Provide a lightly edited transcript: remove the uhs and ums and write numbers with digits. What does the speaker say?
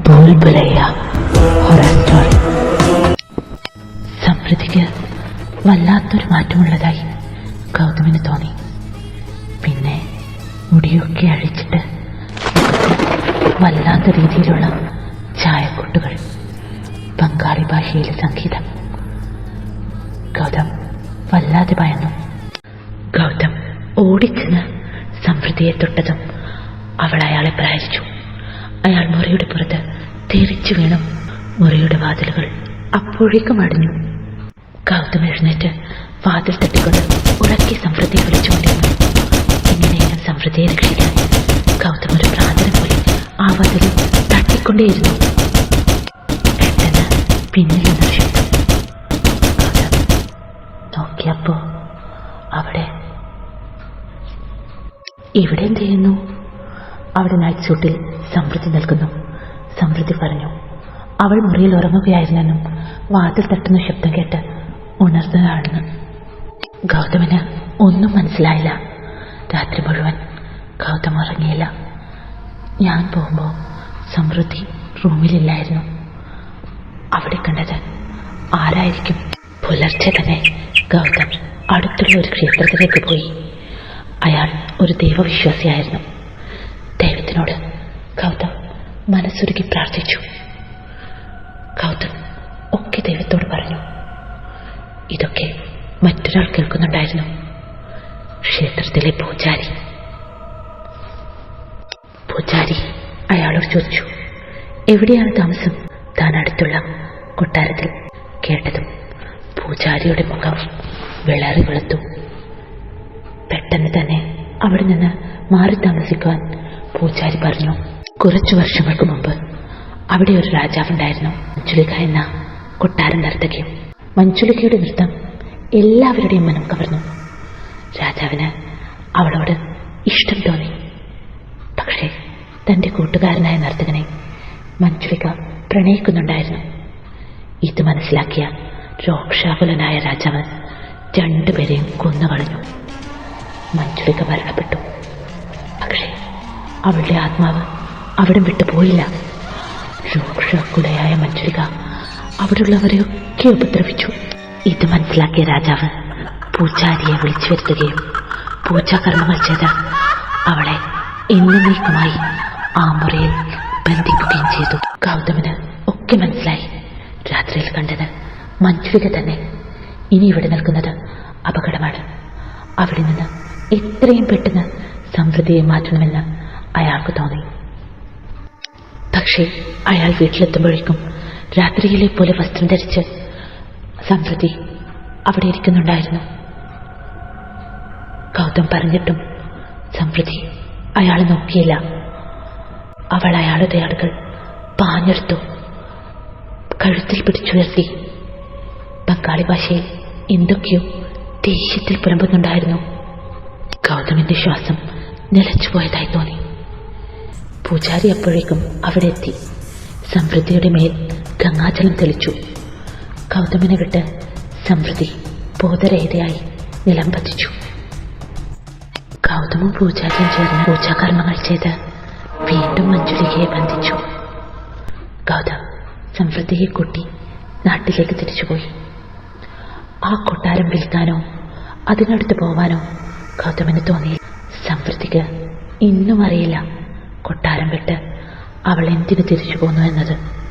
ഭൂൽഭുലയ്യ horror story. സമൃദ്ധിക്ക് വല്ലാത്തൊരു മാറ്റമുള്ളതായി ഗൗതമിന് തോന്നി. പിന്നെ മുടിയൊക്കെ അഴിച്ചിട്ട് വല്ലാത്ത രീതിയിലുള്ള ചായക്കൊട്ടുകൾ, ബംഗാളി ഭാഷയിലെ സംഗീതം. ഗൗതം വല്ലാതെ ഭയന്നു. ഗൗതം ഓടിച്ചെന്ന് സമൃദ്ധിയെ തൊട്ടതും അവൾ അയാളെ പ്രഹരിച്ചു. അയാൾ മുറിയുടെ പുറത്ത് തെറിച്ചു വീണു. മുറിയുടെ വാതിലുകൾ അപ്പോഴേക്കും അടഞ്ഞു. ഗൗതം എഴുന്നേറ്റ് വാതിൽ തട്ടിക്കൊണ്ട് ഉറക്കി സമൃദ്ധിയെ വിളിച്ചുകൊണ്ടിരുന്നു. എങ്ങനെയും സമൃദ്ധിയെ രക്ഷിക്കാൻ ഗൗതം ഒരു ഭ്രാന്തനെ പോലെ ആ വാതിലിൽ തട്ടിക്കൊണ്ടേയിരുന്നു. പെട്ടെന്ന് പിന്നിൽ നിന്നൊരു ശബ്ദം. ഗൗതം നോക്കിയപ്പോ അവിടെ ഇവിടെ എന്ത് ചെയ്യുന്നു? അവിടെ നൈറ്റ് സൂട്ടിൽ സമൃദ്ധി നിൽക്കുന്നു. സമൃദ്ധി പറഞ്ഞു. അവൾ മുറിയിൽ ഉറങ്ങുകയായിരുന്നെന്നും വാതിൽ തട്ടുന്ന ശബ്ദം കേട്ട് ഉണർന്നതാണെന്ന്. ഗൗതമിന് ഒന്നും മനസ്സിലായില്ല. രാത്രി മുഴുവൻ ഗൗതം ഉറങ്ങിയില്ല. ഞാൻ പോകുമ്പോൾ സമൃദ്ധി റൂമിലില്ലായിരുന്നു. അവിടെ കണ്ടത് ആരായിരിക്കും? പുലർച്ചെ തന്നെ ഗൗതം അടുത്തുള്ള ഒരു ക്ഷേത്രത്തിലേക്ക് പോയി. അയാൾ ഒരു ദൈവവിശ്വാസിയായിരുന്നു. ദൈവത്തിനോട് ഗൗതം മനസ്സുരുക്കി പ്രാർത്ഥിച്ചു. ഗൗതം ഒക്കെ ദൈവത്തോട് പറഞ്ഞു. ഇതൊക്കെ മറ്റൊരാൾ കേൾക്കുന്നുണ്ടായിരുന്നു. ക്ഷേത്രത്തിലെ പൂജാരി അയാളോട് ചോദിച്ചു, എവിടെയാണ് താമസം? താൻ അടുത്തുള്ള കൊട്ടാരത്തിൽ. കേട്ടതും പൂജാരിയുടെ മുഖം വിളറി വെളുത്തു. പെട്ടെന്ന് തന്നെ അവിടെ നിന്ന് മാറി താമസിക്കുവാൻ പൂജാരി പറഞ്ഞു. കുറച്ചു വർഷങ്ങൾക്ക് മുമ്പ് അവിടെ ഒരു രാജാവുണ്ടായിരുന്നു. മഞ്ജുലിക എന്ന കൊട്ടാര നർത്തകിയും. മഞ്ജുലികയുടെ നൃത്തം എല്ലാവരുടെയും മനം കവർന്നു. രാജാവിന് അവളോട് ഇഷ്ടം തോന്നി. പക്ഷേ തന്റെ കൂട്ടുകാരനായ നർത്തകനെ മഞ്ജുലിക പ്രണയിക്കുന്നുണ്ടായിരുന്നു. ഇത് മനസ്സിലാക്കിയ രോക്ഷാകുലനായ രാജാവ് രണ്ടുപേരെയും കൊന്നുകളഞ്ഞു. മഞ്ജുലിക മരണപ്പെട്ടു. പക്ഷേ അവളുടെ ആത്മാവ് അവിടം വിട്ടുപോയില്ല. രോക്ഷാകുലയായ മഞ്ജുലിക അവിടെയുള്ളവരെയൊക്കെ ഉപദ്രവിച്ചു. ഇത് മനസ്സിലാക്കിയ രാജാവ് പൂജാരിയെ വിളിച്ചു വരുത്തുകയും പൂജാകർമ്മങ്ങൾ ചെയ്ത് അവളെ എന്നേക്കുമായി ആ മുറിയിൽ ബന്ധിക്കുകയും ചെയ്തു. ഗൗതമിന് ഒക്കെ മനസ്സിലായി. രാത്രിയിൽ കണ്ടത് മഞ്ജുലിക തന്നെ. ഇനി ഇവിടെ നിൽക്കുന്നത് അപകടമാണ്. അവിടെ നിന്ന് എത്രയും പെട്ടെന്ന് സമൃദ്ധിയെ മാറ്റണമെന്ന് അയാൾക്ക് തോന്നി. പക്ഷേ അയാൾ വീട്ടിലെത്തുമ്പോഴേക്കും രാത്രിയിലെ പോലെ വസ്ത്രം ധരിച്ച് സമൃദ്ധി അവിടെ ഇരിക്കുന്നുണ്ടായിരുന്നു. ഗൗതം പറഞ്ഞിട്ടും സമൃദ്ധി അയാളെ നോക്കിയില്ല. അവൾ അയാളുടെ ആളുകൾ പാഞ്ഞെടുത്തു, കഴുത്തിൽ പിടിച്ചുയർത്തി. ബംഗാളി ഭാഷയിൽ എന്തൊക്കെയോ ദേഷ്യത്തിൽ പുലമ്പുന്നുണ്ടായിരുന്നു. ഗൗതമിന്റെ ശ്വാസം നിലച്ചുപോയതായി തോന്നി. പൂജാരി അപ്പോഴേക്കും അവിടെ എത്തി. സമൃദ്ധിയുടെ മേൽ ഗംഗാജലം തെളിച്ചു. ഗൗതമിനെ വിട്ട് സമൃദ്ധി ബോധരഹിതയായി നിലംപതിച്ചു. ഗൗതമും പൂജാരിയും ചേർന്ന് പൂജാകർമ്മങ്ങൾ ചെയ്ത് വീണ്ടും മഞ്ജുലികയെ ബന്ധിച്ചു. ഗൗതം സമൃദ്ധിയെ കൂട്ടി നാട്ടിലേക്ക് തിരിച്ചുപോയി. ആ കൊട്ടാരം വിൽക്കാനോ അതിനടുത്ത് പോവാനോ ഗൗതമിന് തോന്നി. സമൃദ്ധിക്ക് ഇന്നും അറിയില്ല കൊട്ടാരം വിട്ട് അവൾ എന്തിനു തിരിച്ചു പോന്നു എന്നത്.